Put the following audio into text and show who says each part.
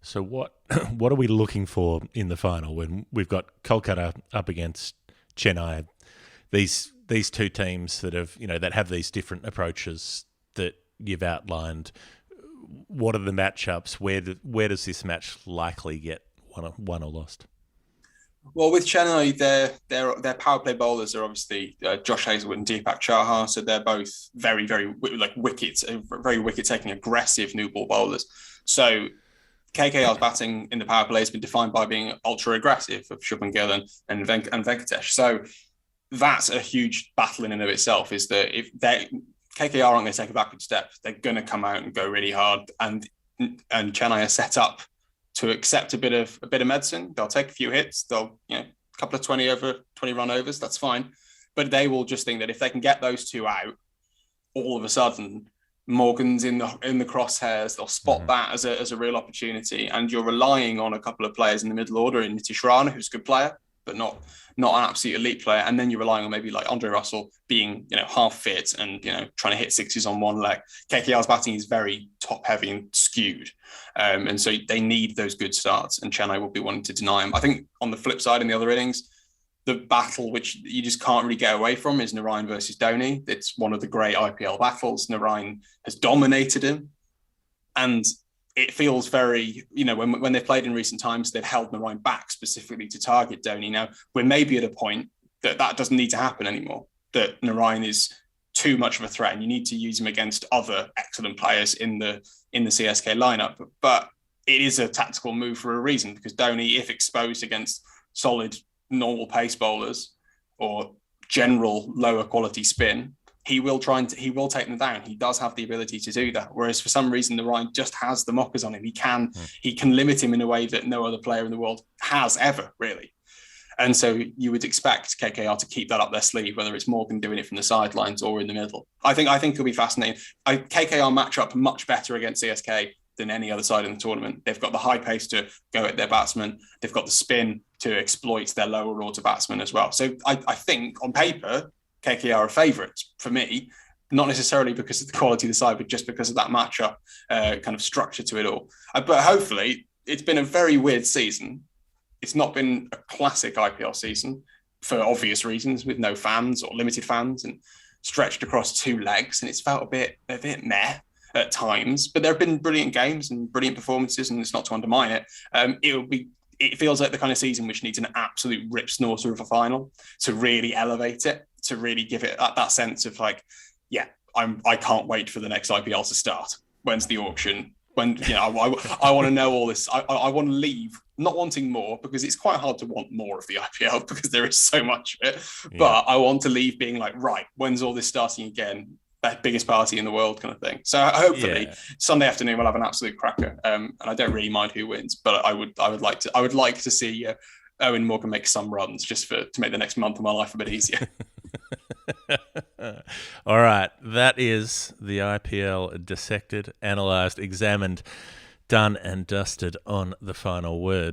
Speaker 1: So what what are we looking for in the final when we've got Kolkata up against Chennai? These two teams that have these different approaches that you've outlined. What are the matchups? Where does this match likely get won or lost?
Speaker 2: Well, with Chennai, their power play bowlers are obviously Josh Hazlewood and Deepak Chahar, so they're both very like very wicket taking aggressive new ball bowlers. So KKR's batting in the power play has been defined by being ultra aggressive of Shubman Gill and Venkatesh. So that's a huge battle in and of itself. Is that if they KKR aren't going to take a backward step, they're going to come out and go really hard, and Chennai are set up to accept a bit of medicine. They'll take a few hits. They'll a couple of 20 run overs. That's fine, but they will just think that if they can get those two out, all of a sudden Morgan's in the crosshairs. They'll spot that as a real opportunity, and you're relying on a couple of players in the middle order in Nitish Rana, who's a good player, but not an absolute elite player. And then you're relying on maybe like Andre Russell being half fit and trying to hit sixes on one leg. KKR's batting is very top heavy and skewed, and so they need those good starts. And Chennai will be wanting to deny them. I think on the flip side, in the other innings, the battle which you just can't really get away from is Narayan versus Dhoni. It's one of the great IPL battles. Narayan has dominated him, and it feels very, when they've played in recent times, they've held Narayan back specifically to target Dhoni. Now, we're maybe at a point that doesn't need to happen anymore, that Narayan is too much of a threat and you need to use him against other excellent players in the CSK lineup. But it is a tactical move for a reason, because Dhoni, if exposed against solid normal pace bowlers or general lower quality spin, he will take them down. He does have the ability to do that. Whereas for some reason, Narayan just has the mockers on him. He can limit him in a way that no other player in the world has ever, really. And so you would expect KKR to keep that up their sleeve, whether it's Morgan doing it from the sidelines or in the middle. I think it'll be fascinating. KKR match up much better against CSK than any other side in the tournament. They've got the high pace to go at their batsmen. They've got the spin to exploit their lower order batsmen as well. So I think on paper, KKR are favourites for me, not necessarily because of the quality of the side, but just because of that matchup kind of structure to it all. But hopefully, it's been a very weird season. It's not been a classic IPL season for obvious reasons, with no fans or limited fans and stretched across two legs. And it's felt a bit meh at times, but there have been brilliant games and brilliant performances, and it's not to undermine it. It feels like the kind of season which needs an absolute rip snorter of a final to really elevate it, to really give it that sense of like, I can't wait for the next IPL to start. When's the auction? When I want to know all this. I want to leave not wanting more, because it's quite hard to want more of the IPL because there is so much of it. Yeah. But I want to leave being like, right, when's all this starting again? That biggest party in the world kind of thing. So hopefully Sunday afternoon we'll have an absolute cracker. And I don't really mind who wins, but I would like to see Owen Morgan make some runs just to make the next month of my life a bit easier.
Speaker 1: All right, that is the IPL dissected, analysed, examined, done and dusted on The Final Word.